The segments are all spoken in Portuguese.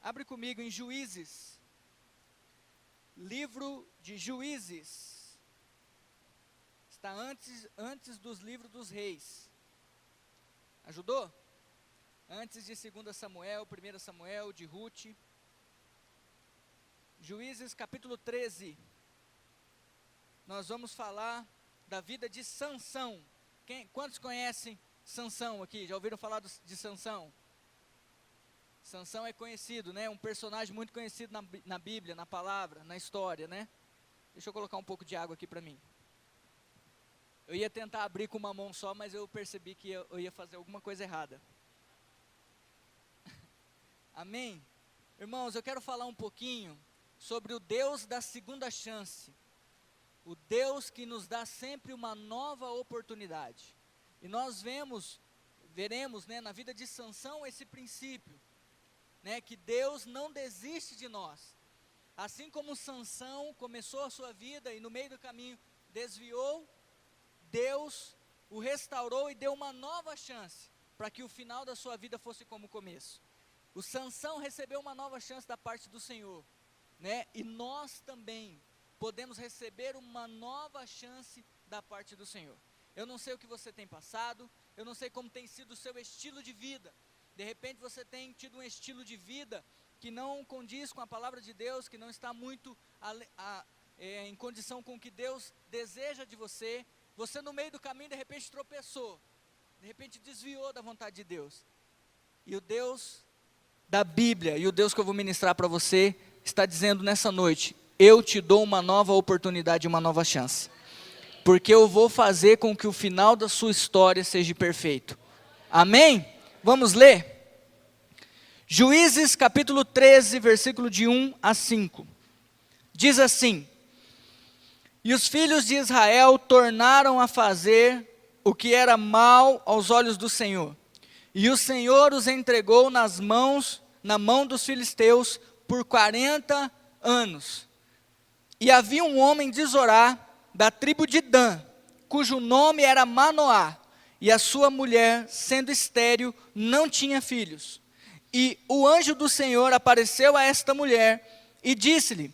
Abre comigo em Juízes, livro de Juízes, está antes dos livros dos reis, ajudou? Antes de 2 Samuel, 1 Samuel, de Ruth. Juízes capítulo 13, nós vamos falar da vida de Sansão. Quantos conhecem Sansão aqui? Já ouviram falar de Sansão? Sansão é conhecido, né? Um personagem muito conhecido na Bíblia, na palavra, na história, né? Deixa eu colocar um pouco de água aqui para mim. Eu ia tentar abrir com uma mão só, mas eu percebi que eu ia fazer alguma coisa errada. Amém? Irmãos, eu quero falar um pouquinho sobre o Deus da segunda chance. O Deus que nos dá sempre uma nova oportunidade. E nós veremos, né, na vida de Sansão esse princípio. Né, que Deus não desiste de nós. Assim como Sansão começou a sua vida e no meio do caminho desviou, Deus o restaurou e deu uma nova chance para que o final da sua vida fosse como o começo. O Sansão recebeu uma nova chance da parte do Senhor, né? E nós também podemos receber uma nova chance da parte do Senhor. Eu não sei o que você tem passado, eu não sei como tem sido o seu estilo de vida. De repente você tem tido um estilo de vida que não condiz com a palavra de Deus, que não está muito em condição com o que Deus deseja de você. Você no meio do caminho de repente tropeçou, de repente desviou da vontade de Deus. E o Deus da Bíblia, e o Deus que eu vou ministrar para você, está dizendo nessa noite: eu te dou uma nova oportunidade, uma nova chance. Porque eu vou fazer com que o final da sua história seja perfeito. Amém? Vamos ler? Juízes capítulo 13, versículo de 1 a 5. Diz assim: e os filhos de Israel tornaram a fazer o que era mal aos olhos do Senhor. E o Senhor os entregou na mão dos filisteus por 40 anos. E havia um homem de Zorá, da tribo de Dan, cujo nome era Manoá. E a sua mulher, sendo estéril, não tinha filhos. E o anjo do Senhor apareceu a esta mulher e disse-lhe: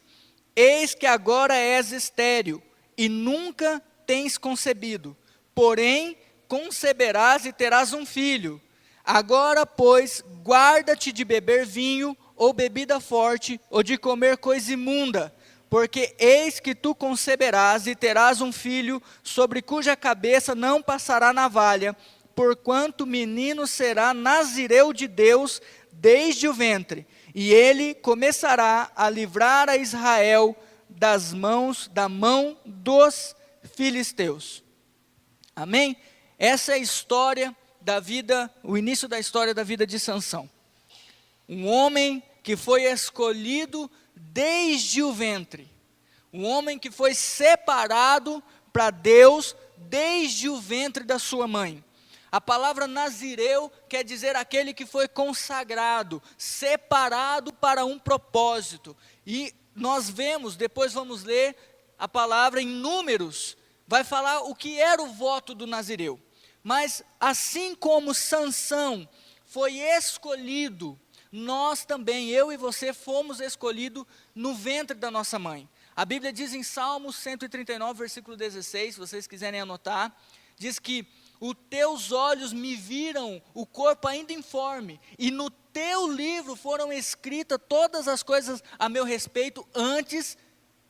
eis que agora és estéril, e nunca tens concebido. Porém, conceberás e terás um filho. Agora, pois, guarda-te de beber vinho, ou bebida forte, ou de comer coisa imunda. Porque eis que tu conceberás e terás um filho, sobre cuja cabeça não passará navalha, porquanto o menino será nazireu de Deus desde o ventre, e ele começará a livrar a Israel da mão dos filisteus. Amém? Essa é a história da vida, o início da história da vida de Sansão. Um homem que foi escolhido desde o ventre. Um homem que foi separado para Deus desde o ventre da sua mãe. A palavra nazireu quer dizer aquele que foi consagrado, separado para um propósito. E nós depois vamos ler a palavra em Números, vai falar o que era o voto do nazireu. Mas assim como Sansão foi escolhido, nós também, eu e você, fomos escolhidos no ventre da nossa mãe. A Bíblia diz em Salmos 139, versículo 16, se vocês quiserem anotar, diz que os teus olhos me viram o corpo ainda informe, e no teu livro foram escritas todas as coisas a meu respeito, antes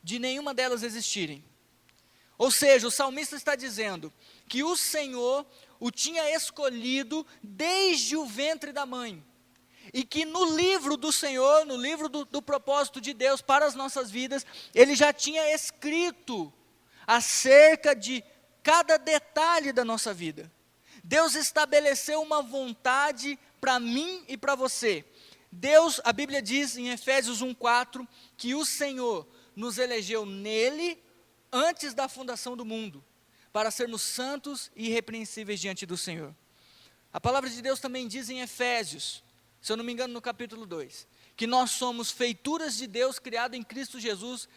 de nenhuma delas existirem. Ou seja, o salmista está dizendo que o Senhor o tinha escolhido desde o ventre da mãe. E que no livro do Senhor, no livro do propósito de Deus para as nossas vidas, Ele já tinha escrito acerca de cada detalhe da nossa vida. Deus estabeleceu uma vontade para mim e para você. Deus, a Bíblia diz em Efésios 1:4, que o Senhor nos elegeu nele antes da fundação do mundo, para sermos santos e irrepreensíveis diante do Senhor. A palavra de Deus também diz em Efésios, se eu não me engano no capítulo 2, que nós somos feituras de Deus, criado em Cristo Jesus,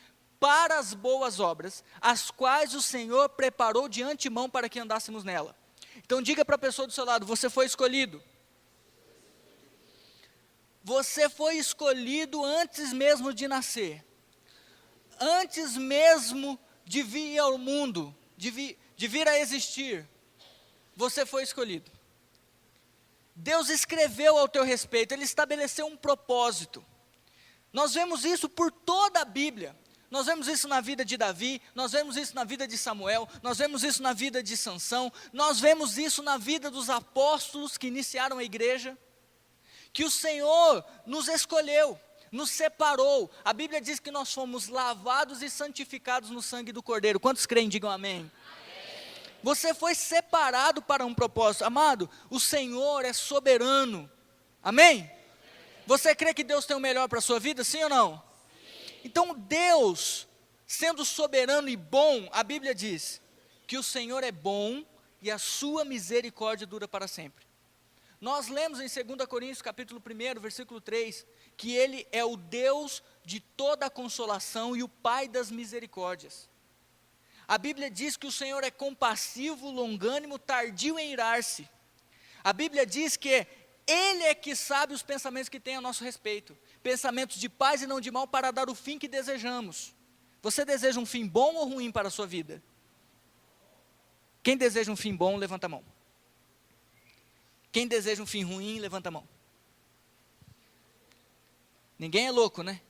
para as boas obras, as quais o Senhor preparou de antemão para que andássemos nela. Então diga para a pessoa do seu lado: você foi escolhido. Você foi escolhido antes mesmo de nascer, antes mesmo de vir ao mundo, de vir a existir. Você foi escolhido. Deus escreveu ao teu respeito, Ele estabeleceu um propósito. Nós vemos isso por toda a Bíblia. Nós vemos isso na vida de Davi, nós vemos isso na vida de Samuel, nós vemos isso na vida de Sansão, nós vemos isso na vida dos apóstolos que iniciaram a igreja, que o Senhor nos escolheu, nos separou. A Bíblia diz que nós fomos lavados e santificados no sangue do Cordeiro. Quantos creem, digam amém. Você foi separado para um propósito. Amado, o Senhor é soberano. Amém? Você crê que Deus tem o melhor para a sua vida, sim ou não? Então Deus, sendo soberano e bom, a Bíblia diz que o Senhor é bom e a sua misericórdia dura para sempre. Nós lemos em 2 Coríntios capítulo 1, versículo 3, que Ele é o Deus de toda a consolação e o Pai das misericórdias. A Bíblia diz que o Senhor é compassivo, longânimo, tardio em irar-se. A Bíblia diz que Ele é que sabe os pensamentos que tem a nosso respeito. Pensamentos de paz e não de mal, para dar o fim que desejamos. Você deseja um fim bom ou ruim para a sua vida? Quem deseja um fim bom, levanta a mão. Quem deseja um fim ruim, levanta a mão. Ninguém é louco, né?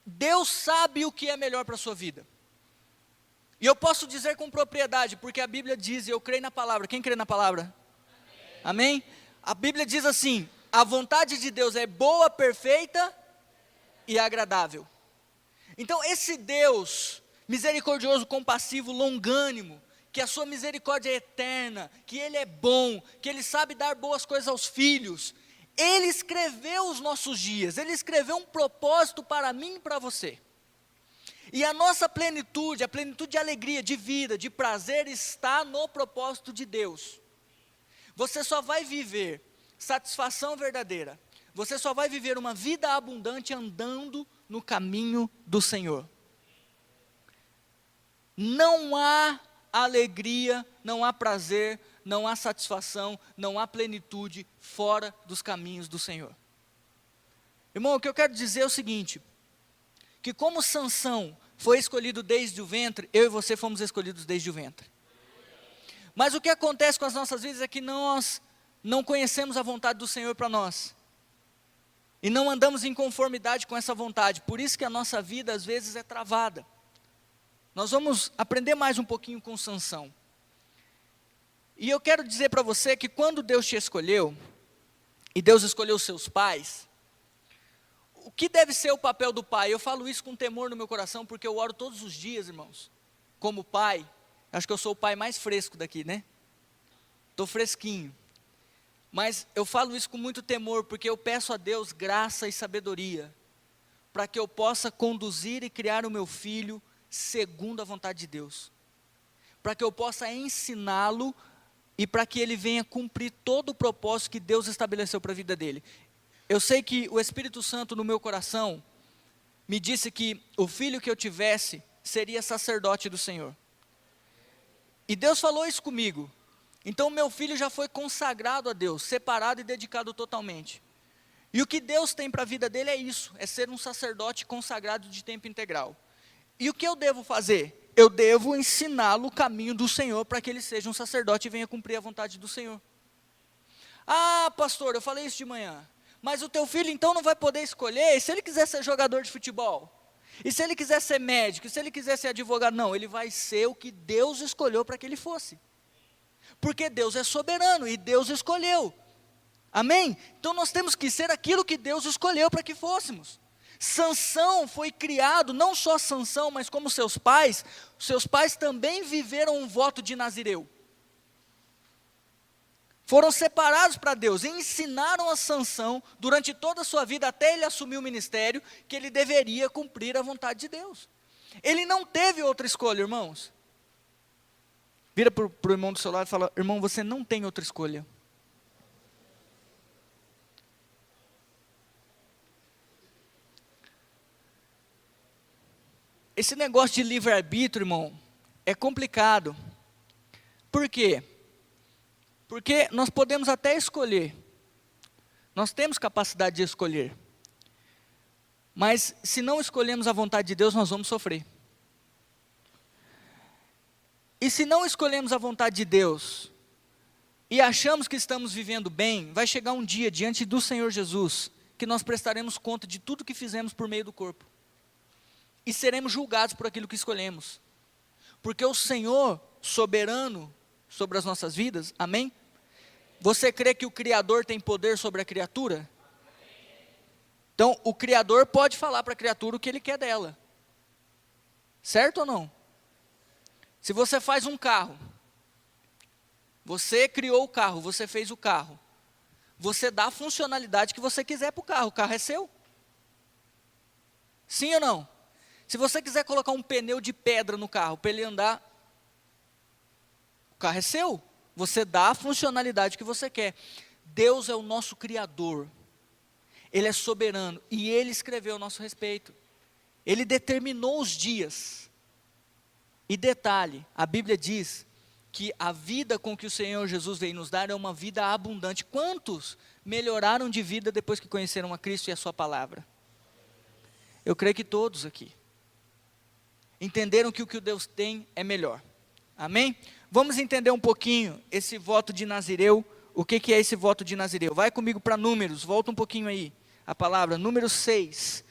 Deus sabe o que é melhor para a sua vida. E eu posso dizer com propriedade, porque a Bíblia diz, e eu creio na palavra. Quem crê na palavra? Amém? Amém? A Bíblia diz assim: a vontade de Deus é boa, perfeita e agradável. Então esse Deus misericordioso, compassivo, longânimo, que a sua misericórdia é eterna, que Ele é bom, que Ele sabe dar boas coisas aos filhos, Ele escreveu os nossos dias, Ele escreveu um propósito para mim e para você. E a nossa plenitude, a plenitude de alegria, de vida, de prazer, está no propósito de Deus. Você só vai viver satisfação verdadeira, você só vai viver uma vida abundante andando no caminho do Senhor. Não há alegria, não há prazer, não há satisfação, não há plenitude fora dos caminhos do Senhor. Irmão, o que eu quero dizer é o seguinte: que como Sansão foi escolhido desde o ventre, eu e você fomos escolhidos desde o ventre. Mas o que acontece com as nossas vidas é que nós não conhecemos a vontade do Senhor para nós. E não andamos em conformidade com essa vontade. Por isso que a nossa vida às vezes é travada. Nós vamos aprender mais um pouquinho com Sansão. E eu quero dizer para você que quando Deus te escolheu, e Deus escolheu os seus pais, o que deve ser o papel do pai? Eu falo isso com temor no meu coração, porque eu oro todos os dias, irmãos, como pai. Acho que eu sou o pai mais fresco daqui, né? Estou fresquinho. Mas eu falo isso com muito temor, porque eu peço a Deus graça e sabedoria, para que eu possa conduzir e criar o meu filho segundo a vontade de Deus. Para que eu possa ensiná-lo e para que ele venha cumprir todo o propósito que Deus estabeleceu para a vida dele. Eu sei que o Espírito Santo no meu coração me disse que o filho que eu tivesse seria sacerdote do Senhor. E Deus falou isso comigo. Então meu filho já foi consagrado a Deus, separado e dedicado totalmente. E o que Deus tem para a vida dele é isso, é ser um sacerdote consagrado de tempo integral. E o que eu devo fazer? Eu devo ensiná-lo o caminho do Senhor para que ele seja um sacerdote e venha cumprir a vontade do Senhor. Ah, pastor, eu falei isso de manhã. Mas o teu filho então não vai poder escolher, e se ele quiser ser jogador de futebol? E se ele quiser ser médico? E se ele quiser ser advogado? Não, ele vai ser o que Deus escolheu para que ele fosse. Porque Deus é soberano e Deus escolheu. Amém? Então nós temos que ser aquilo que Deus escolheu para que fôssemos. Sansão foi criado, não só Sansão, mas como seus pais também viveram um voto de Nazireu. Foram separados para Deus e ensinaram a Sansão, durante toda a sua vida, até ele assumir o ministério, que ele deveria cumprir a vontade de Deus. Ele não teve outra escolha, irmãos. Vira para o irmão do seu lado e fala: irmão, você não tem outra escolha. Esse negócio de livre-arbítrio, irmão, é complicado. Por quê? Porque nós podemos até escolher. Nós temos capacidade de escolher. Mas se não escolhemos a vontade de Deus, nós vamos sofrer. E se não escolhemos a vontade de Deus, e achamos que estamos vivendo bem, vai chegar um dia diante do Senhor Jesus, que nós prestaremos conta de tudo que fizemos por meio do corpo. E seremos julgados por aquilo que escolhemos. Porque o Senhor, soberano sobre as nossas vidas, amém? Você crê que o Criador tem poder sobre a criatura? Então, o Criador pode falar para a criatura o que Ele quer dela. Certo ou não? Se você faz um carro, você criou o carro, você fez o carro, você dá a funcionalidade que você quiser para o carro é seu. Sim ou não? Se você quiser colocar um pneu de pedra no carro para ele andar, o carro é seu. Você dá a funcionalidade que você quer. Deus é o nosso Criador. Ele é soberano e Ele escreveu a nosso respeito. Ele determinou os dias. E detalhe, a Bíblia diz que a vida com que o Senhor Jesus veio nos dar é uma vida abundante. Quantos melhoraram de vida depois que conheceram a Cristo e a sua palavra? Eu creio que todos aqui entenderam que o que Deus tem é melhor. Amém? Vamos entender um pouquinho esse voto de Nazireu. O que é esse voto de Nazireu? Vai comigo para Números, volta um pouquinho aí. A palavra, Números 6.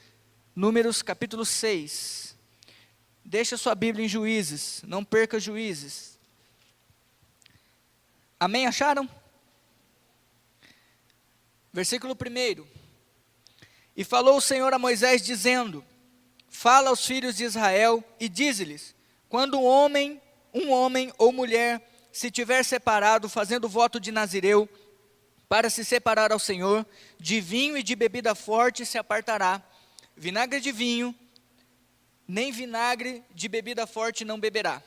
Números capítulo 6. Deixa sua Bíblia em Juízes, não perca Juízes. Amém? Acharam? Versículo 1. E falou o Senhor a Moisés dizendo: fala aos filhos de Israel e dize-lhes: quando um homem ou mulher se tiver separado, fazendo voto de Nazireu, para se separar ao Senhor, de vinho e de bebida forte se apartará, vinagre de vinho, nem vinagre de bebida forte não beberá,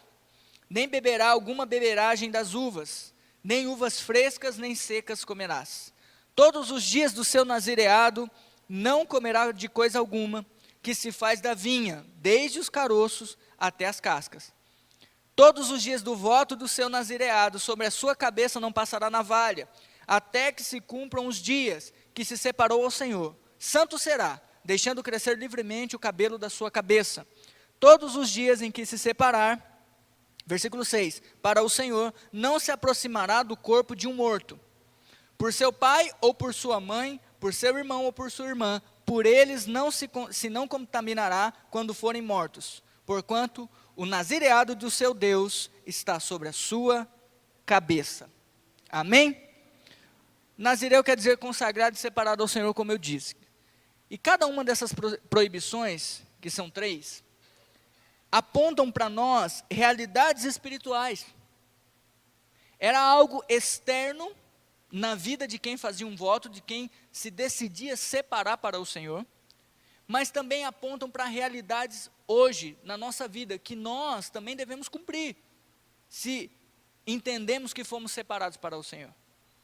nem beberá alguma beberagem das uvas, nem uvas frescas nem secas comerás. Todos os dias do seu nazireado não comerá de coisa alguma que se faz da vinha, desde os caroços até as cascas. Todos os dias do voto do seu nazireado, sobre a sua cabeça não passará navalha, até que se cumpram os dias que se separou ao Senhor. Santo será, deixando crescer livremente o cabelo da sua cabeça. Todos os dias em que se separar, versículo 6, para o Senhor não se aproximará do corpo de um morto, por seu pai ou por sua mãe, por seu irmão ou por sua irmã, por eles não se não contaminará quando forem mortos, porquanto o nazireado do seu Deus está sobre a sua cabeça. Amém? Nazireu quer dizer consagrado e separado ao Senhor, como eu disse. E cada uma dessas proibições, que são 3, apontam para nós realidades espirituais. Era algo externo na vida de quem fazia um voto, de quem se decidia separar para o Senhor, mas também apontam para realidades hoje, na nossa vida, que nós também devemos cumprir, se entendemos que fomos separados para o Senhor.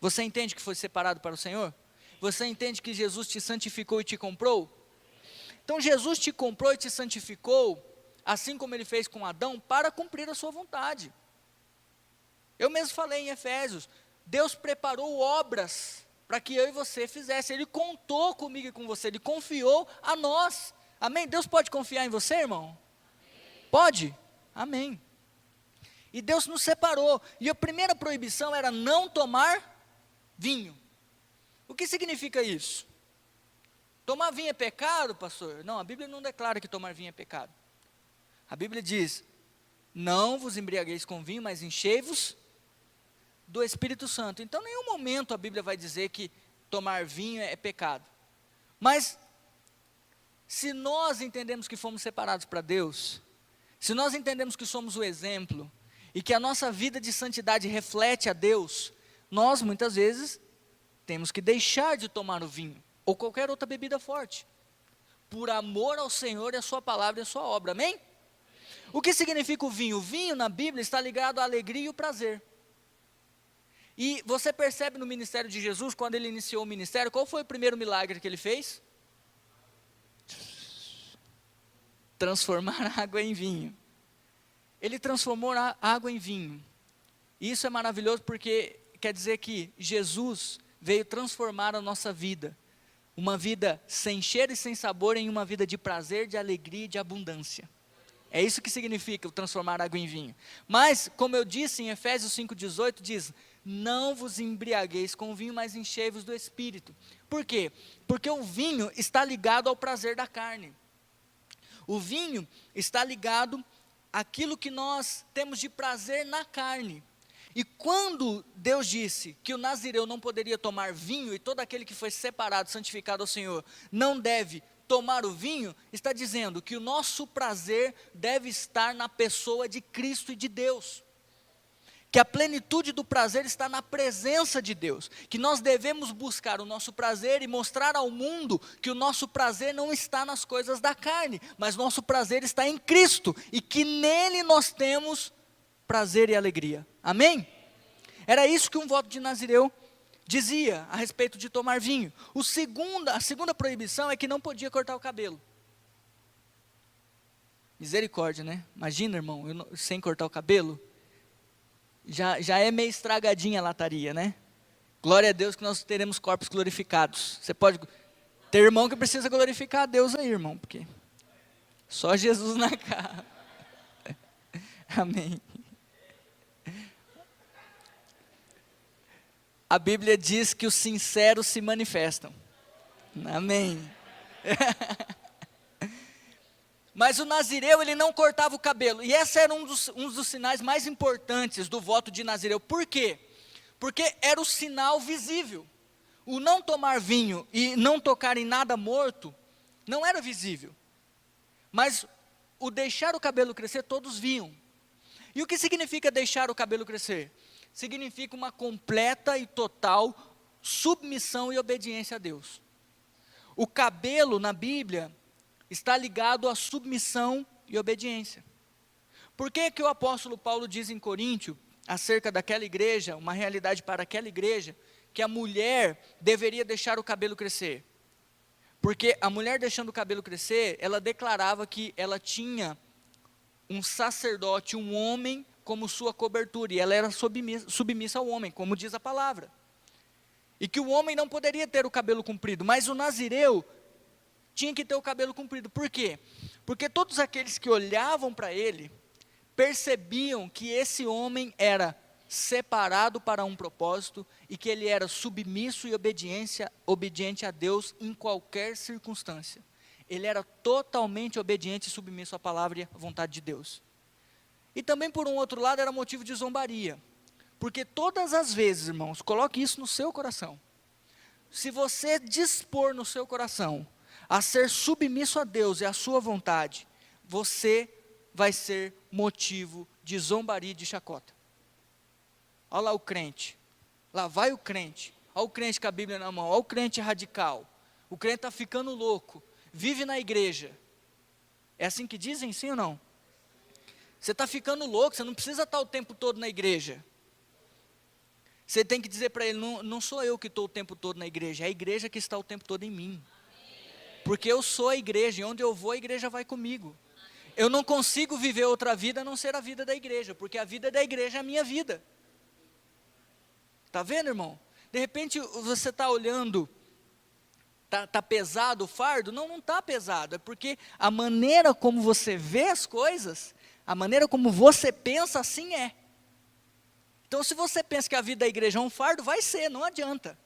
Você entende que foi separado para o Senhor? Você entende que Jesus te santificou e te comprou? Então Jesus te comprou e te santificou, assim como Ele fez com Adão, para cumprir a sua vontade. Eu mesmo falei em Efésios, Deus preparou obras para que eu e você fizesse. Ele contou comigo e com você, Ele confiou a nós. Amém? Deus pode confiar em você, irmão? Amém. Pode? Amém. E Deus nos separou. E a primeira proibição era não tomar vinho. O que significa isso? Tomar vinho é pecado, pastor? Não, a Bíblia não declara que tomar vinho é pecado. A Bíblia diz: não vos embriagueis com vinho, mas enchei-vos do Espírito Santo. Então, em nenhum momento a Bíblia vai dizer que tomar vinho é pecado. Mas, se nós entendemos que fomos separados para Deus, se nós entendemos que somos o exemplo, e que a nossa vida de santidade reflete a Deus, nós muitas vezes temos que deixar de tomar o vinho, ou qualquer outra bebida forte, por amor ao Senhor e a sua palavra e a sua obra, amém? O que significa o vinho? O vinho na Bíblia está ligado à alegria e ao prazer. E você percebe no ministério de Jesus, quando Ele iniciou o ministério, qual foi o primeiro milagre que Ele fez? transformar água em vinho. Ele transformou a água em vinho. E isso é maravilhoso porque quer dizer que Jesus veio transformar a nossa vida. Uma vida sem cheiro e sem sabor em uma vida de prazer, de alegria e de abundância. É isso que significa o transformar água em vinho. Mas, como eu disse em Efésios 5,18, diz: não vos embriagueis com o vinho, mas enchei-vos do Espírito. Por quê? Porque o vinho está ligado ao prazer da carne. O vinho está ligado àquilo que nós temos de prazer na carne. E quando Deus disse que o nazireu não poderia tomar vinho, e todo aquele que foi separado, santificado ao Senhor, não deve tomar o vinho, está dizendo que o nosso prazer deve estar na pessoa de Cristo e de Deus. Que a plenitude do prazer está na presença de Deus, que nós devemos buscar o nosso prazer e mostrar ao mundo que o nosso prazer não está nas coisas da carne, mas nosso prazer está em Cristo, e que nele nós temos prazer e alegria. Amém? Era isso que um voto de nazireu dizia a respeito de tomar vinho. A segunda proibição é que não podia cortar o cabelo. Misericórdia, né? Imagina, irmão, sem cortar o cabelo. Já é meio estragadinha a lataria, né? Glória a Deus que nós teremos corpos glorificados. Você pode ter irmão que precisa glorificar a Deus aí, irmão, porque só Jesus na cara. Amém. A Bíblia diz que os sinceros se manifestam. Amém. Mas o nazireu, ele não cortava o cabelo. E esse era um dos sinais mais importantes do voto de nazireu. Por quê? Porque era o sinal visível. O não tomar vinho e não tocar em nada morto, não era visível. Mas o deixar o cabelo crescer, todos viam. E o que significa deixar o cabelo crescer? Significa uma completa e total submissão e obediência a Deus. O cabelo na Bíblia está ligado à submissão e obediência. Por que que o apóstolo Paulo diz em Coríntio, acerca daquela igreja, uma realidade para aquela igreja, que a mulher deveria deixar o cabelo crescer? Porque a mulher deixando o cabelo crescer, ela declarava que ela tinha um sacerdote, um homem, como sua cobertura, e ela era submissa ao homem, como diz a palavra. E que o homem não poderia ter o cabelo comprido, mas o nazireu tinha que ter o cabelo comprido. Por quê? Porque todos aqueles que olhavam para ele, percebiam que esse homem era separado para um propósito, e que ele era submisso e obediente a Deus em qualquer circunstância. Ele era totalmente obediente e submisso à palavra e à vontade de Deus. E também, por um outro lado, era motivo de zombaria. Porque todas as vezes, irmãos, coloque isso no seu coração. Se você dispor no seu coração a ser submisso a Deus e à sua vontade, você vai ser motivo de zombaria e de chacota. Olha lá o crente. Lá vai o crente. Olha o crente com a Bíblia na mão. Olha o crente radical. O crente está ficando louco. Vive na igreja. É assim que dizem, sim ou não? Você está ficando louco, você não precisa estar o tempo todo na igreja. Você tem que dizer para ele, não sou eu que estou o tempo todo na igreja, é a igreja que está o tempo todo em mim. Porque eu sou a igreja, e onde eu vou, a igreja vai comigo. Eu não consigo viver outra vida a não ser a vida da igreja, porque a vida da igreja é a minha vida. Está vendo, irmão? De repente você está olhando, está pesado o fardo? Não está pesado, é porque a maneira como você vê as coisas, a maneira como você pensa, assim é. Então, se você pensa que a vida da igreja é um fardo, vai ser, não adianta.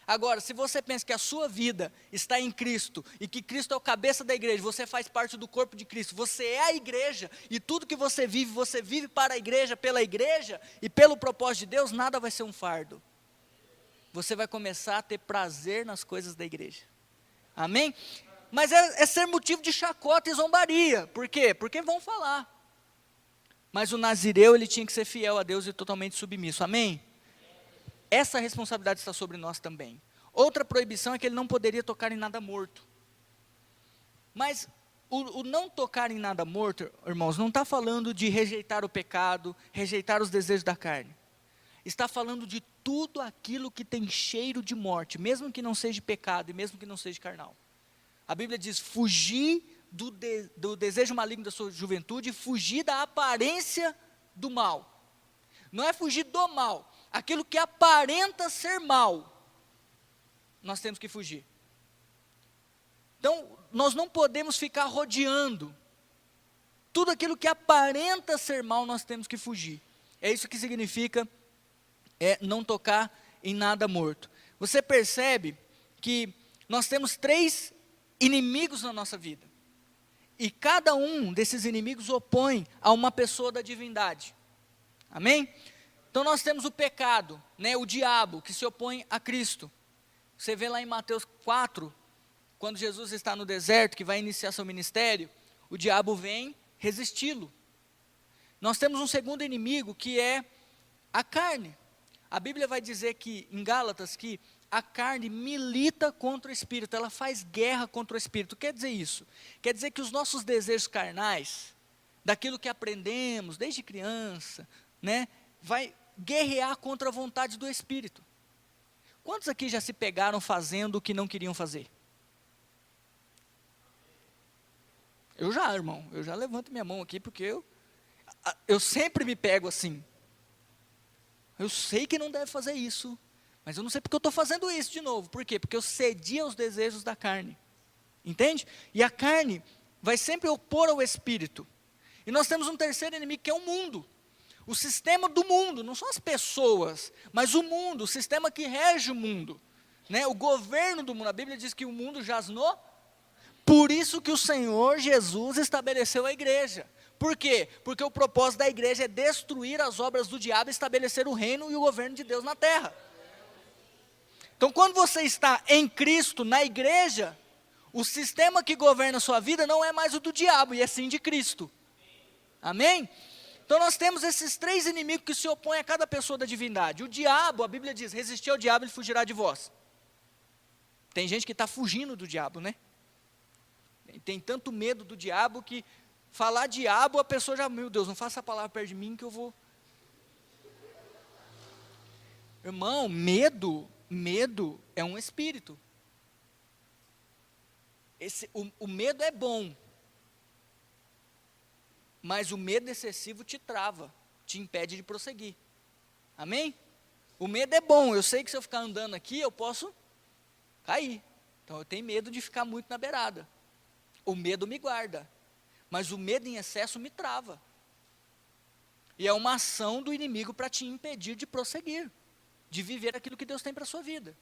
Agora, se você pensa que a sua vida está em Cristo, e que Cristo é o cabeça da igreja, você faz parte do corpo de Cristo, você é a igreja, e tudo que você vive para a igreja, pela igreja, e pelo propósito de Deus, nada vai ser um fardo. Você vai começar a ter prazer nas coisas da igreja. Amém? Mas é ser motivo de chacota e zombaria. Por quê? Porque vão falar. Mas o nazireu, ele tinha que ser fiel a Deus e totalmente submisso. Amém? Essa responsabilidade está sobre nós também. Outra proibição é que ele não poderia tocar em nada morto. Mas o não tocar em nada morto, irmãos, não está falando de rejeitar o pecado, rejeitar os desejos da carne. Está falando de tudo aquilo que tem cheiro de morte, mesmo que não seja pecado e mesmo que não seja carnal. A Bíblia diz, fugir do desejo maligno da sua juventude e fugir da aparência do mal. Não é fugir do mal, aquilo que aparenta ser mal, nós temos que fugir. Então, nós não podemos ficar rodeando. Tudo aquilo que aparenta ser mal, nós temos que fugir. É isso que significa não tocar em nada morto. Você percebe que nós temos 3 inimigos na nossa vida. E cada um desses inimigos opõe a uma pessoa da divindade. Amém? Então nós temos o pecado, né, o diabo, que se opõe a Cristo. Você vê lá em Mateus 4, quando Jesus está no deserto, que vai iniciar seu ministério, o diabo vem resisti-lo. Nós temos um segundo inimigo, que é a carne. A Bíblia vai dizer que, em Gálatas, que a carne milita contra o Espírito, ela faz guerra contra o Espírito. Quer dizer isso? Quer dizer que os nossos desejos carnais, daquilo que aprendemos desde criança, né, vai guerrear contra a vontade do Espírito. Quantos aqui já se pegaram fazendo o que não queriam fazer? Eu já, irmão, eu já levanto minha mão aqui, porque eu sempre me pego assim. Eu sei que não deve fazer isso, mas eu não sei porque eu estou fazendo isso de novo. Por quê? Porque eu cedi aos desejos da carne. Entende? E a carne vai sempre opor ao Espírito. E nós temos um terceiro inimigo, que é o mundo. O sistema do mundo, não são as pessoas, mas o mundo, o sistema que rege o mundo, né? O governo do mundo. A Bíblia diz que o mundo jaz no... Por isso que o Senhor Jesus estabeleceu a igreja. Por quê? Porque o propósito da igreja é destruir as obras do diabo e estabelecer o reino e o governo de Deus na terra. Então, quando você está em Cristo, na igreja, o sistema que governa a sua vida não é mais o do diabo, e é sim de Cristo. Amém? Então nós temos esses 3 inimigos que se opõem a cada pessoa da divindade. O diabo, a Bíblia diz, resistir ao diabo, ele fugirá de vós. Tem gente que está fugindo do diabo, né? Tem tanto medo do diabo que falar diabo, a pessoa já, meu Deus, não faça a palavra perto de mim que eu vou... Irmão, medo é um espírito. O medo é bom, mas o medo excessivo te trava, te impede de prosseguir. Amém? O medo é bom, eu sei que se eu ficar andando aqui, eu posso cair. Então eu tenho medo de ficar muito na beirada. O medo me guarda, mas o medo em excesso me trava. E é uma ação do inimigo para te impedir de prosseguir, de viver aquilo que Deus tem para a sua vida.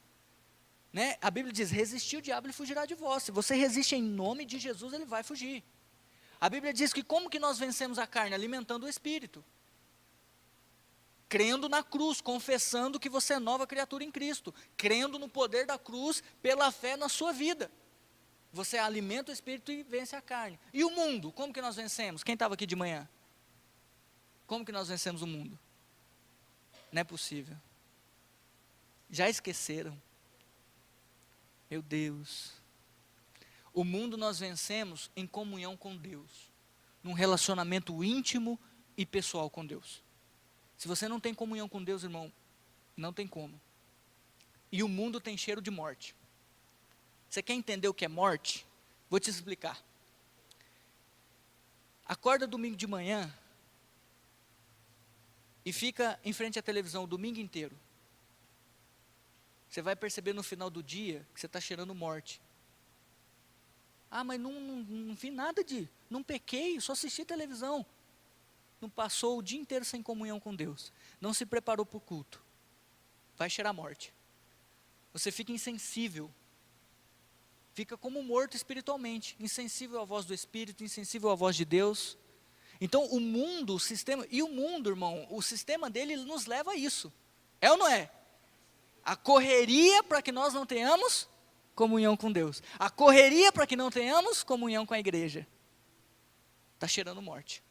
Né? A Bíblia diz, resistir o diabo, ele fugirá de vós. Se você resiste em nome de Jesus, ele vai fugir. A Bíblia diz que como que nós vencemos a carne? Alimentando o Espírito. Crendo na cruz, confessando que você é nova criatura em Cristo. Crendo no poder da cruz, pela fé na sua vida. Você alimenta o Espírito e vence a carne. E o mundo, como que nós vencemos? Quem estava aqui de manhã? Como que nós vencemos o mundo? Não é possível. Já esqueceram? Meu Deus. O mundo nós vencemos em comunhão com Deus. Num relacionamento íntimo e pessoal com Deus. Se você não tem comunhão com Deus, irmão, não tem como. E o mundo tem cheiro de morte. Você quer entender o que é morte? Vou te explicar. Acorda domingo de manhã e fica em frente à televisão o domingo inteiro. Você vai perceber no final do dia que você está cheirando morte. Ah, mas não vi nada não pequei, só assisti televisão. Não passou o dia inteiro sem comunhão com Deus. Não se preparou para o culto. Vai cheirar morte. Você fica insensível. Fica como morto espiritualmente, insensível à voz do Espírito, insensível à voz de Deus. Então o mundo, o sistema, e o mundo, irmão, o sistema dele nos leva a isso. É ou não é? A correria para que nós não tenhamos comunhão com Deus. A correria para que não tenhamos comunhão com a igreja. Está cheirando morte.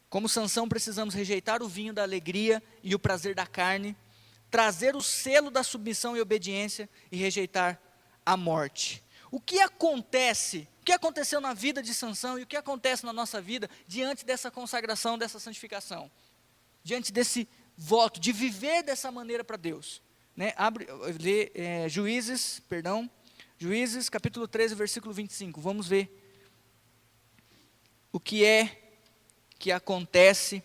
Como Sansão, precisamos rejeitar o vinho da alegria e o prazer da carne, trazer o selo da submissão e obediência e rejeitar a morte. O que acontece? O que aconteceu na vida de Sansão e o que acontece na nossa vida diante dessa consagração, dessa santificação? Diante desse voto, de viver dessa maneira para Deus. Né? Juízes, Juízes capítulo 13, versículo 25. Vamos ver o que é que acontece,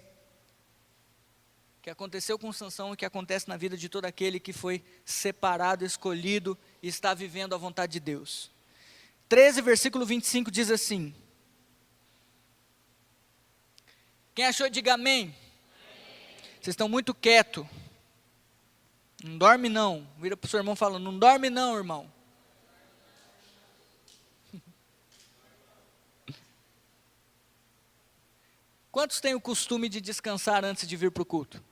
que aconteceu com Sansão e que acontece na vida de todo aquele que foi separado, escolhido e está vivendo a vontade de Deus. 13, versículo 25 diz assim. Quem achou, diga amém. Amém. Vocês estão muito quietos. Não dorme não. Vira para o seu irmão falando, não dorme não, irmão. Quantos têm o costume de descansar antes de vir para o culto?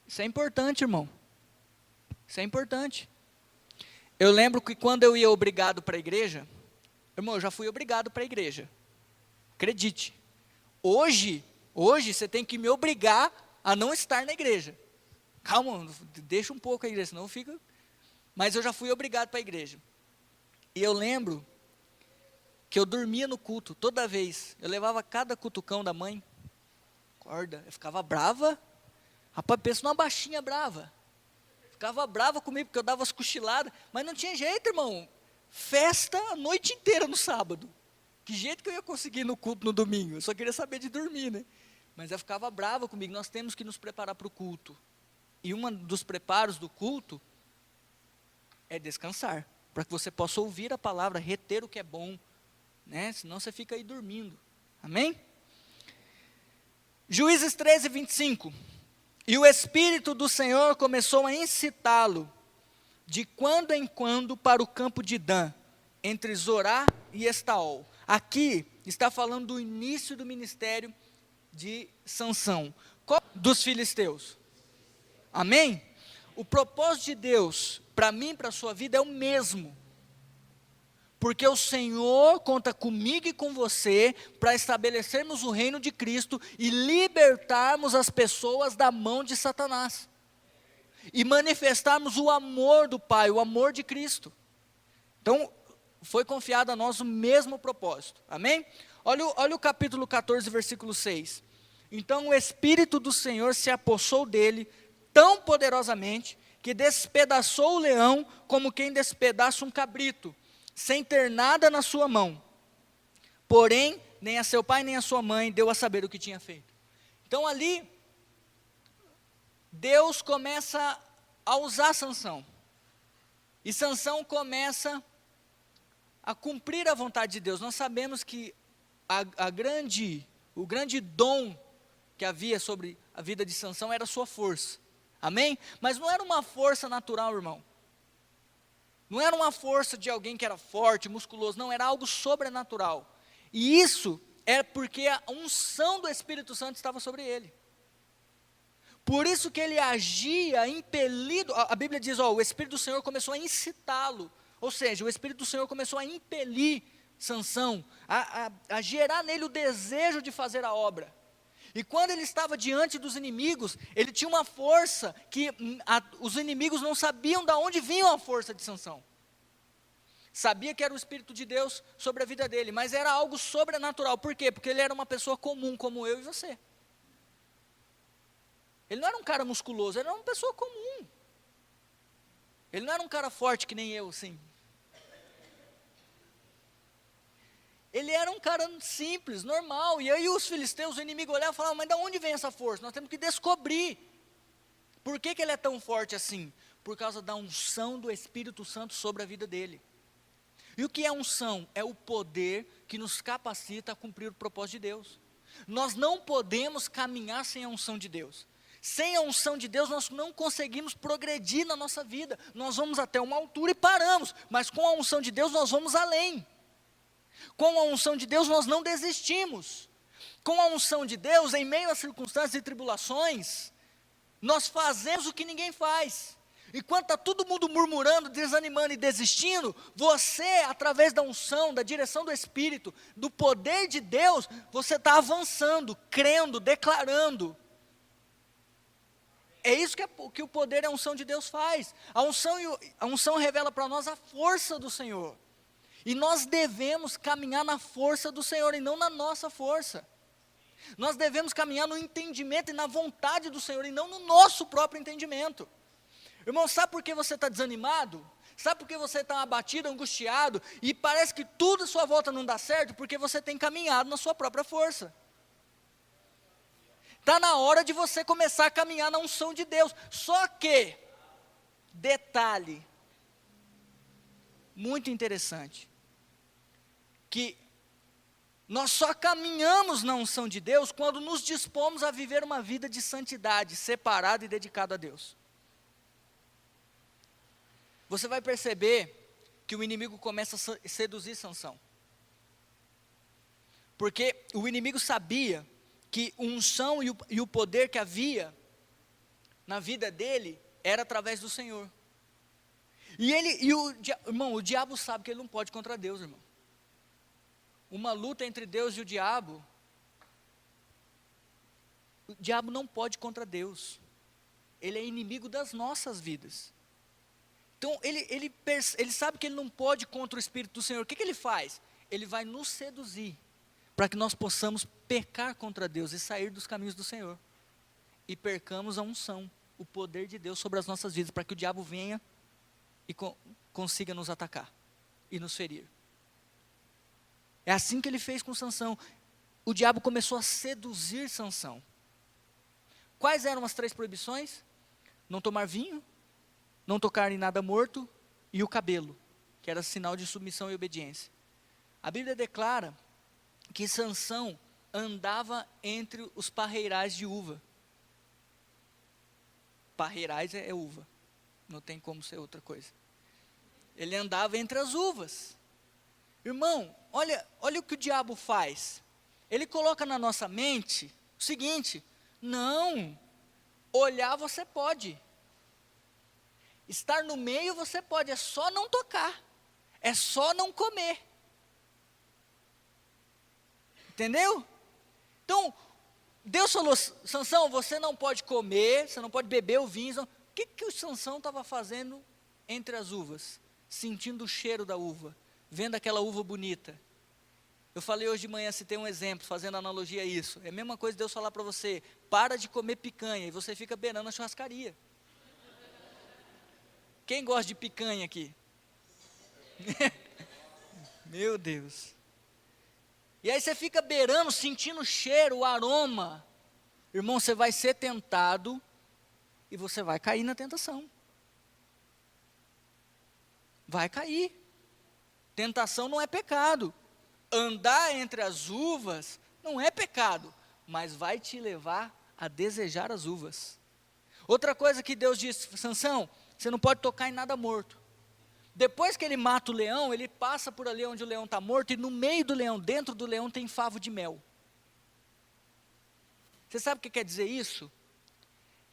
Isso é importante, irmão. Isso é importante. Eu lembro que quando eu ia obrigado para a igreja, irmão, eu já fui obrigado para a igreja. Acredite. Hoje você tem que me obrigar a não estar na igreja. Calma, deixa um pouco a igreja, senão fica... Mas eu já fui obrigado para a igreja. E eu lembro que eu dormia no culto, toda vez. Eu levava cada cutucão da mãe. Acorda, eu ficava brava. Rapaz, pensa numa baixinha brava. Ficava brava comigo, porque eu dava as cochiladas. Mas não tinha jeito, irmão. Festa a noite inteira no sábado. Que jeito que eu ia conseguir ir no culto no domingo? Eu só queria saber de dormir, né? Mas ela ficava brava comigo. Nós temos que nos preparar para o culto. E um dos preparos do culto é descansar. Para que você possa ouvir a palavra, reter o que é bom. Né? Senão você fica aí dormindo. Amém? Juízes 13, 25. E o Espírito do Senhor começou a incitá-lo, de quando em quando, para o campo de Dan, entre Zorá e Estaol. Aqui está falando do início do ministério de Sansão. Qual dos filisteus? Amém? O propósito de Deus, para mim e para a sua vida, é o mesmo. Porque o Senhor conta comigo e com você para estabelecermos o reino de Cristo e libertarmos as pessoas da mão de Satanás. E manifestarmos o amor do Pai, o amor de Cristo. Então, foi confiado a nós o mesmo propósito. Amém? Olha o capítulo 14, versículo 6. Então o Espírito do Senhor se apossou dele tão poderosamente que despedaçou o leão como quem despedaça um cabrito, sem ter nada na sua mão. Porém, nem a seu pai nem a sua mãe deu a saber o que tinha feito. Então ali, Deus começa a usar Sansão. E Sansão começa a cumprir a vontade de Deus. Nós sabemos que o grande dom que havia sobre a vida de Sansão era a sua força. Amém? Mas não era uma força natural, irmão. Não era uma força de alguém que era forte, musculoso, não, era algo sobrenatural. E isso é porque a unção do Espírito Santo estava sobre ele. Por isso que ele agia impelido, a Bíblia diz, o Espírito do Senhor começou a incitá-lo, ou seja, o Espírito do Senhor começou a impelir Sansão, a gerar nele o desejo de fazer a obra. E quando ele estava diante dos inimigos, ele tinha uma força que os inimigos não sabiam de onde vinha a força de Sansão. Sabia que era o Espírito de Deus sobre a vida dele, mas era algo sobrenatural. Por quê? Porque ele era uma pessoa comum, como eu e você. Ele não era um cara musculoso, ele era uma pessoa comum. Ele não era um cara forte que nem eu, assim. Ele era um cara simples, normal. E aí os filisteus, o inimigo olhava e falava, mas de onde vem essa força? Nós temos que descobrir. Por que ele é tão forte assim? Por causa da unção do Espírito Santo sobre a vida dele. E o que é unção? É o poder que nos capacita a cumprir o propósito de Deus. Nós não podemos caminhar sem a unção de Deus. Sem a unção de Deus, nós não conseguimos progredir na nossa vida. Nós vamos até uma altura e paramos. Mas com a unção de Deus, nós vamos além. Com a unção de Deus nós não desistimos. Com a unção de Deus, em meio às circunstâncias e tribulações, nós fazemos o que ninguém faz. Enquanto está todo mundo murmurando, desanimando e desistindo, você, através da unção, da direção do Espírito, do poder de Deus, você está avançando, crendo, declarando. É isso que o poder e a unção de Deus faz. A unção revela para nós a força do Senhor. E nós devemos caminhar na força do Senhor e não na nossa força. Nós devemos caminhar no entendimento e na vontade do Senhor e não no nosso próprio entendimento. Irmão, sabe por que você está desanimado? Sabe por que você está abatido, angustiado, e parece que tudo à sua volta não dá certo? Porque você tem caminhado na sua própria força. Está na hora de você começar a caminhar na unção de Deus. Só que, detalhe, muito interessante, que nós só caminhamos na unção de Deus quando nos dispomos a viver uma vida de santidade, separada e dedicada a Deus. Você vai perceber que o inimigo começa a seduzir Sansão. Porque o inimigo sabia que a unção e o poder que havia na vida dele era através do Senhor. Irmão, o diabo sabe que ele não pode contra Deus, irmão. Uma luta entre Deus e o diabo não pode contra Deus. Ele é inimigo das nossas vidas. Então, ele sabe que ele não pode contra o Espírito do Senhor. O que ele faz? Ele vai nos seduzir, para que nós possamos pecar contra Deus e sair dos caminhos do Senhor. E percamos a unção, o poder de Deus sobre as nossas vidas, para que o diabo venha e consiga nos atacar e nos ferir. É assim que ele fez com Sansão. O diabo começou a seduzir Sansão. Quais eram as 3 proibições? Não tomar vinho, não tocar em nada morto, e o cabelo, que era sinal de submissão e obediência. A Bíblia declara que Sansão andava entre os parreirais de uva. Parreirais é uva, não tem como ser outra coisa. Ele andava entre as uvas. Irmão, olha o que o diabo faz. Ele coloca na nossa mente o seguinte: não, olhar você pode. Estar no meio você pode, é só não tocar, é só não comer. Entendeu? Então, Deus falou: Sansão, você não pode comer, você não pode beber o vinho. O que o Sansão estava fazendo entre as uvas? Sentindo o cheiro da uva, vendo aquela uva bonita. Eu falei hoje de manhã, citei um exemplo, fazendo analogia a isso. É a mesma coisa Deus falar para você: para de comer picanha, e você fica beirando a churrascaria. Quem gosta de picanha aqui? Meu Deus. E aí você fica beirando, sentindo o cheiro, o aroma. Irmão, você vai ser tentado e você vai cair na tentação. Vai cair. Tentação não é pecado. Andar entre as uvas não é pecado, mas vai te levar a desejar as uvas. Outra coisa que Deus disse: Sansão, você não pode tocar em nada morto. Depois que ele mata o leão, ele passa por ali onde o leão está morto, e no meio do leão, dentro do leão, tem favo de mel. Você sabe o que quer dizer isso?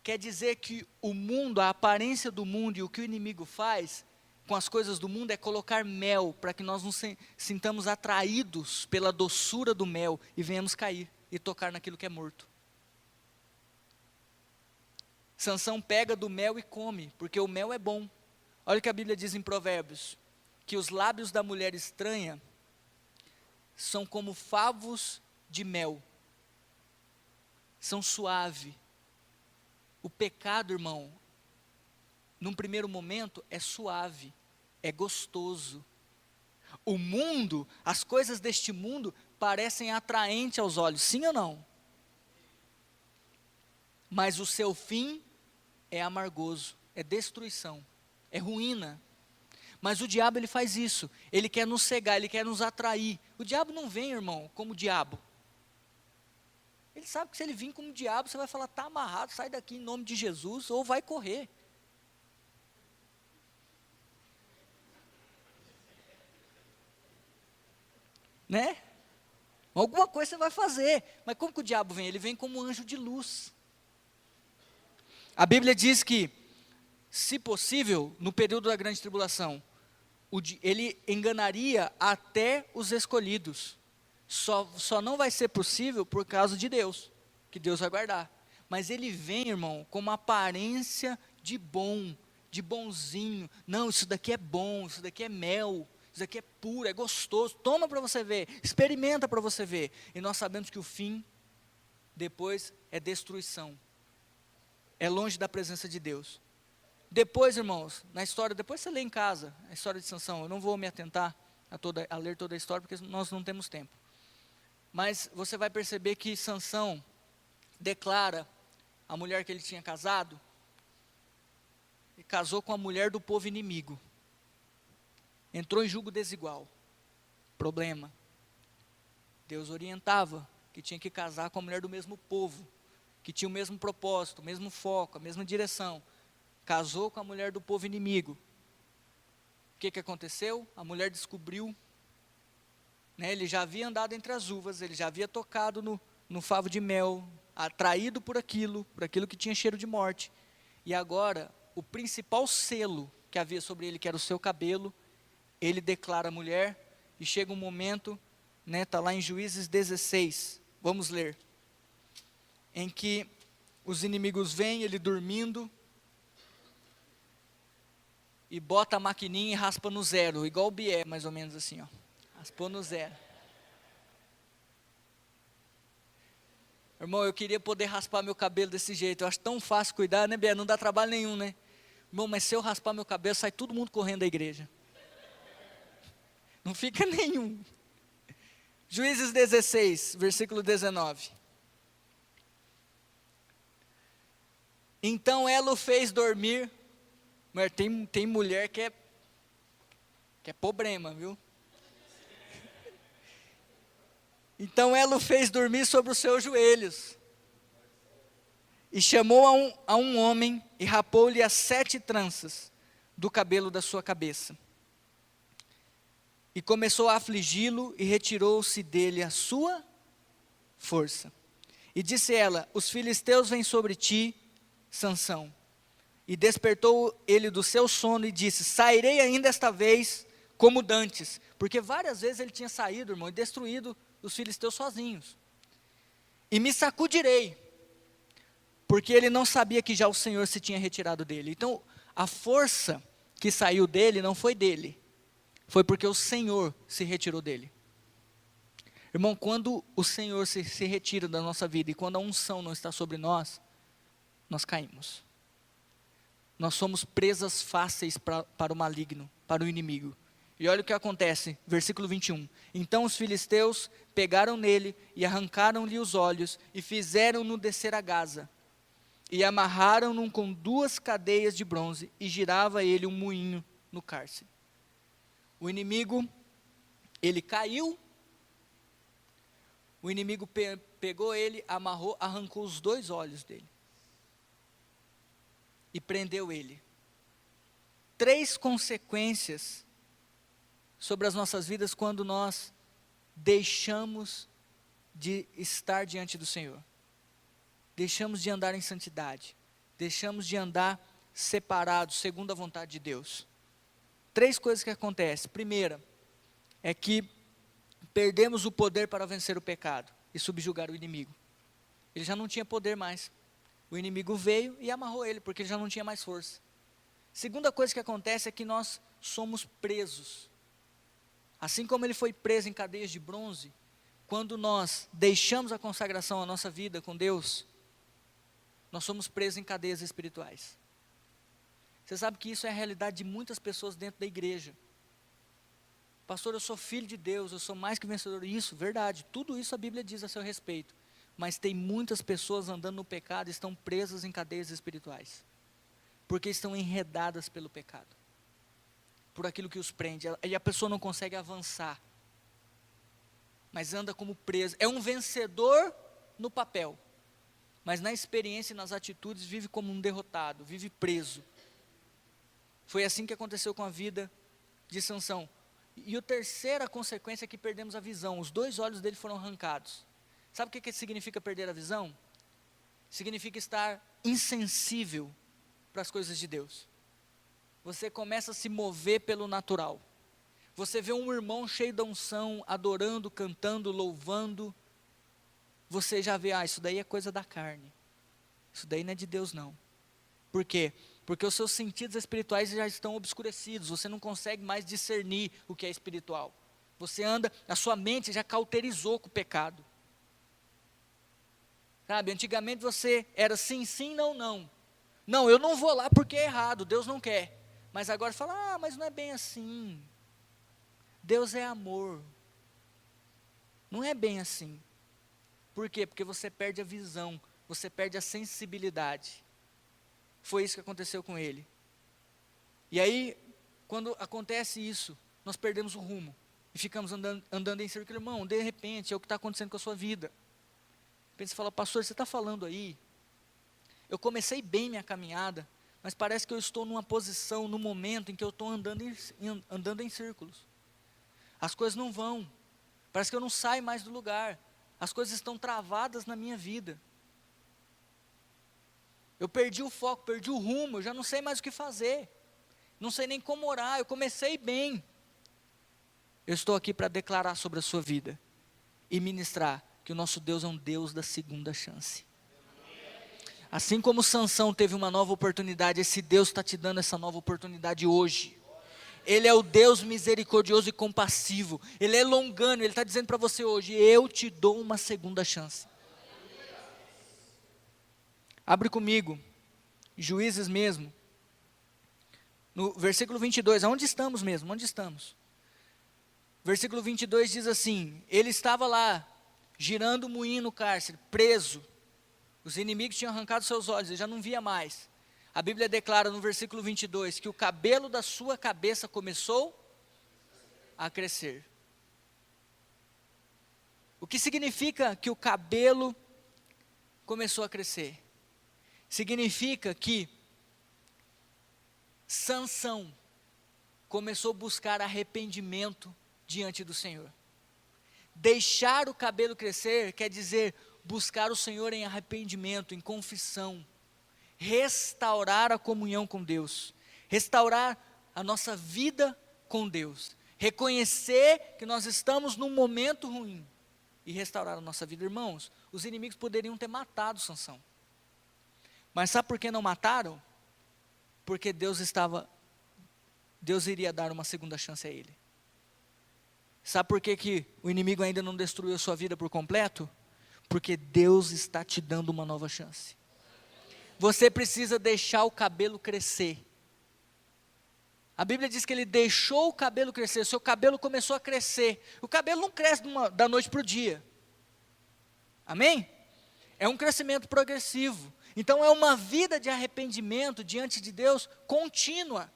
Quer dizer que o mundo, a aparência do mundo e o que o inimigo faz com as coisas do mundo é colocar mel, para que nós nos sintamos atraídos pela doçura do mel e venhamos cair e tocar naquilo que é morto. Sansão pega do mel e come, porque o mel é bom. Olha o que a Bíblia diz em Provérbios: que os lábios da mulher estranha são como favos de mel, são suaves. O pecado, irmão, num primeiro momento é suave, é gostoso. O mundo, as coisas deste mundo parecem atraentes aos olhos, sim ou não? Mas o seu fim é amargoso, é destruição, é ruína. Mas o diabo, ele faz isso, ele quer nos cegar, ele quer nos atrair. O diabo não vem, irmão, como diabo. Ele sabe que se ele vir como diabo, você vai falar: está amarrado, sai daqui em nome de Jesus, ou vai correr. Né? Alguma coisa você vai fazer. Mas como que o diabo vem? Ele vem como um anjo de luz. A Bíblia diz que, se possível, no período da grande tribulação, ele enganaria até os escolhidos. Só não vai ser possível por causa de Deus, que Deus vai guardar. Mas ele vem, irmão, com uma aparência de bom, de bonzinho. Não, isso daqui é bom, isso daqui é mel, isso daqui é puro, é gostoso. Toma para você ver, experimenta para você ver. E nós sabemos que o fim, depois, é destruição. É longe da presença de Deus. Depois, irmãos, na história, depois você lê em casa a história de Sansão. Eu não vou me atentar a ler toda a história, porque nós não temos tempo. Mas você vai perceber que Sansão declara a mulher que ele tinha casado, e casou com a mulher do povo inimigo. Entrou em julgo desigual. Problema. Deus orientava que tinha que casar com a mulher do mesmo povo, que tinha o mesmo propósito, o mesmo foco, a mesma direção. Casou com a mulher do povo inimigo. O que aconteceu? A mulher descobriu, né, ele já havia andado entre as uvas, ele já havia tocado no favo de mel, atraído por aquilo que tinha cheiro de morte. E agora, o principal selo que havia sobre ele, que era o seu cabelo, ele declara a mulher, e chega um momento, né, está lá em Juízes 16, vamos ler, em que os inimigos vêm, ele dormindo, e bota a maquininha e raspa no zero, igual o Bié, mais ou menos assim, ó, raspou no zero. Irmão, eu queria poder raspar meu cabelo desse jeito, eu acho tão fácil cuidar, né, Bié? Não dá trabalho nenhum, né? Irmão, mas se eu raspar meu cabelo, sai todo mundo correndo da igreja. Não fica nenhum. Juízes 16, versículo 19. Então ela o fez dormir. Mas tem mulher que é problema, viu? Então ela o fez dormir sobre os seus joelhos. E chamou a um homem e rapou-lhe as 7 tranças do cabelo da sua cabeça. E começou a afligi-lo e retirou-se dele a sua força. E disse ela: os filisteus vêm sobre ti, Sansão. E despertou ele do seu sono e disse: sairei ainda esta vez como dantes. Porque várias vezes ele tinha saído, irmão, e destruído os filisteus sozinhos. E me sacudirei, porque ele não sabia que já o Senhor se tinha retirado dele. Então, a força que saiu dele não foi dele, foi porque o Senhor se retirou dele. Irmão, quando o Senhor se retira da nossa vida, e quando a unção não está sobre nós, nós caímos. Nós somos presas fáceis para o maligno, para o inimigo. E olha o que acontece, versículo 21. Então os filisteus pegaram nele e arrancaram-lhe os olhos e fizeram-no descer a Gaza. E amarraram-no com 2 cadeias de bronze e girava ele um moinho no cárcere. O inimigo, ele caiu, o inimigo pegou ele, amarrou, arrancou os 2 olhos dele. E prendeu ele. 3 consequências sobre as nossas vidas quando nós deixamos de estar diante do Senhor. Deixamos de andar em santidade. Deixamos de andar separados, segundo a vontade de Deus. 3 coisas que acontecem. Primeira, é que perdemos o poder para vencer o pecado e subjugar o inimigo. Ele já não tinha poder mais. O inimigo veio e amarrou ele, porque ele já não tinha mais força. Segunda coisa que acontece é que nós somos presos. Assim como ele foi preso em cadeias de bronze, quando nós deixamos a consagração à nossa vida com Deus, nós somos presos em cadeias espirituais. Você sabe que isso é a realidade de muitas pessoas dentro da igreja. Pastor, eu sou filho de Deus, eu sou mais que vencedor. Isso, verdade, tudo isso a Bíblia diz a seu respeito. Mas tem muitas pessoas andando no pecado e estão presas em cadeias espirituais. Porque estão enredadas pelo pecado. Por aquilo que os prende. E a pessoa não consegue avançar. Mas anda como preso. É um vencedor no papel. Mas na experiência e nas atitudes vive como um derrotado. Vive preso. Foi assim que aconteceu com a vida de Sansão. E a terceira consequência é que perdemos a visão. Os 2 olhos dele foram arrancados. Sabe o que significa perder a visão? Significa estar insensível para as coisas de Deus. Você começa a se mover pelo natural. Você vê um irmão cheio de unção, adorando, cantando, louvando. Você já vê, isso daí é coisa da carne. Isso daí não é de Deus não. Por quê? Porque os seus sentidos espirituais já estão obscurecidos. Você não consegue mais discernir o que é espiritual. Você anda, a sua mente já cauterizou com o pecado. Sabe, antigamente você era sim, sim, não, não. Não, eu não vou lá porque é errado, Deus não quer. Mas agora fala, mas não é bem assim. Deus é amor. Não é bem assim. Por quê? Porque você perde a visão, você perde a sensibilidade. Foi isso que aconteceu com ele. E aí, quando acontece isso, nós perdemos o rumo. E ficamos andando em círculo. Irmão, de repente, é o que está acontecendo com a sua vida. De repente você fala, pastor, você está falando aí, eu comecei bem minha caminhada, mas parece que eu estou numa posição, num momento em que eu estou andando em círculos. As coisas não vão, parece que eu não saio mais do lugar, as coisas estão travadas na minha vida. Eu perdi o foco, perdi o rumo, eu já não sei mais o que fazer, não sei nem como orar, eu comecei bem. Eu estou aqui para declarar sobre a sua vida e ministrar que o nosso Deus é um Deus da segunda chance. Assim como Sansão teve uma nova oportunidade, esse Deus está te dando essa nova oportunidade hoje. Ele é o Deus misericordioso e compassivo, Ele é longânimo, Ele está dizendo para você hoje, eu te dou uma segunda chance. Abre comigo, Juízes mesmo, no versículo 22, aonde estamos mesmo, onde estamos? Versículo 22 diz assim, ele estava lá, girando o moinho no cárcere, preso, os inimigos tinham arrancado seus olhos, ele já não via mais. A Bíblia declara no versículo 22, que o cabelo da sua cabeça começou a crescer. O que significa que o cabelo começou a crescer? Significa que Sansão começou a buscar arrependimento diante do Senhor. Deixar o cabelo crescer quer dizer buscar o Senhor em arrependimento, em confissão, restaurar a comunhão com Deus, restaurar a nossa vida com Deus, reconhecer que nós estamos num momento ruim e restaurar a nossa vida. Irmãos, os inimigos poderiam ter matado Sansão, mas sabe por que não mataram? Porque Deus iria dar uma segunda chance a ele. Sabe por que o inimigo ainda não destruiu a sua vida por completo? Porque Deus está te dando uma nova chance. Você precisa deixar o cabelo crescer. A Bíblia diz que ele deixou o cabelo crescer, o seu cabelo começou a crescer. O cabelo não cresce da noite para o dia. Amém? É um crescimento progressivo. Então é uma vida de arrependimento diante de Deus contínua.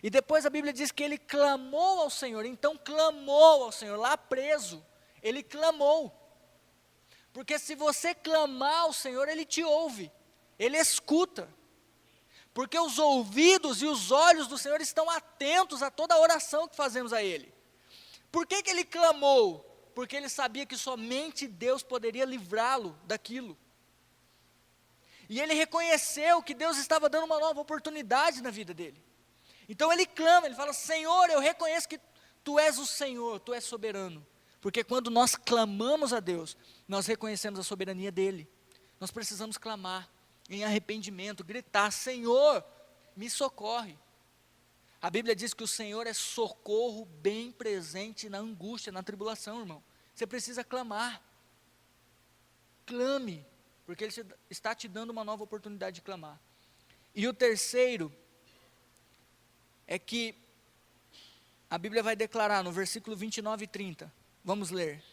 E depois a Bíblia diz que ele clamou ao Senhor, então clamou ao Senhor, lá preso, ele clamou. Porque se você clamar ao Senhor, Ele te ouve, Ele escuta. Porque os ouvidos e os olhos do Senhor estão atentos a toda a oração que fazemos a Ele. Por que ele clamou? Porque ele sabia que somente Deus poderia livrá-lo daquilo. E ele reconheceu que Deus estava dando uma nova oportunidade na vida dele. Então ele clama, ele fala, Senhor, eu reconheço que Tu és o Senhor, Tu és soberano. Porque quando nós clamamos a Deus, nós reconhecemos a soberania dEle. Nós precisamos clamar em arrependimento, gritar, Senhor, me socorre. A Bíblia diz que o Senhor é socorro bem presente na angústia, na tribulação, irmão. Você precisa clamar. Clame, porque Ele está te dando uma nova oportunidade de clamar. E o terceiro é que a Bíblia vai declarar no versículo 29 e 30. Vamos ler.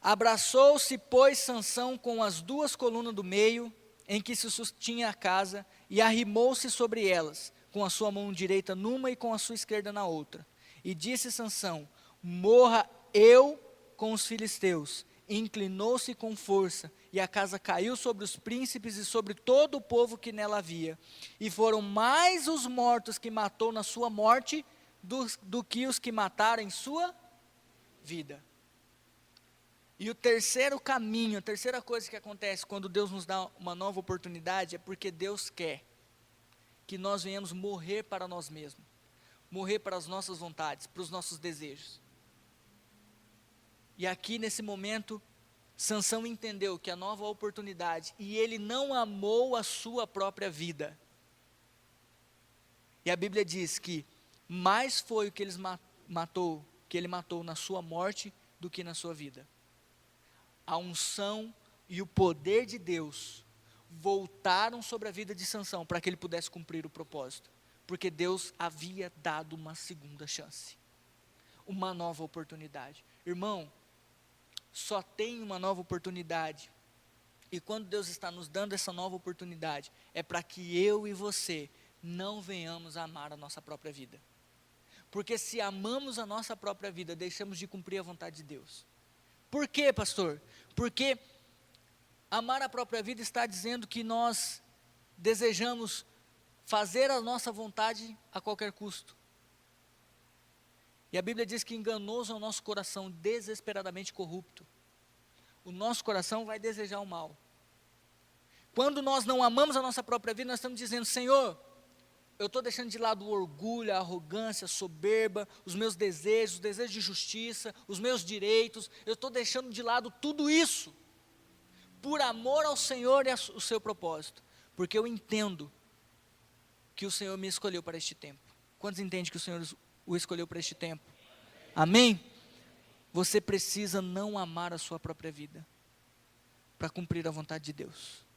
Abraçou-se, pois, Sansão com as duas colunas do meio, em que se sustinha a casa, e arrimou-se sobre elas, com a sua mão direita numa e com a sua esquerda na outra. E disse Sansão, morra eu com os filisteus. E inclinou-se com força, e a casa caiu sobre os príncipes e sobre todo o povo que nela havia. E foram mais os mortos que matou na sua morte, do que os que mataram em sua vida. E o terceiro caminho, a terceira coisa que acontece quando Deus nos dá uma nova oportunidade, é porque Deus quer que nós venhamos morrer para nós mesmos, morrer para as nossas vontades, para os nossos desejos. E aqui nesse momento, Sansão entendeu que a nova oportunidade, e ele não amou a sua própria vida. E a Bíblia diz que mais foi o que ele matou na sua morte do que na sua vida. A unção e o poder de Deus voltaram sobre a vida de Sansão para que ele pudesse cumprir o propósito, porque Deus havia dado uma segunda chance, uma nova oportunidade. Irmão, só tem uma nova oportunidade, e quando Deus está nos dando essa nova oportunidade, é para que eu e você não venhamos a amar a nossa própria vida, porque se amamos a nossa própria vida, deixamos de cumprir a vontade de Deus. Por quê, pastor? Porque amar a própria vida está dizendo que nós desejamos fazer a nossa vontade a qualquer custo. E a Bíblia diz que enganoso é o nosso coração, desesperadamente corrupto. O nosso coração vai desejar o mal. Quando nós não amamos a nossa própria vida, nós estamos dizendo: Senhor, eu estou deixando de lado o orgulho, a arrogância, a soberba, os meus desejos, os desejos de justiça, os meus direitos, eu estou deixando de lado tudo isso, por amor ao Senhor e ao seu propósito, porque eu entendo que o Senhor me escolheu para este tempo. Quantos entendem que o Senhor o escolheu para este tempo? Amém? Você precisa não amar a sua própria vida, para cumprir a vontade de Deus.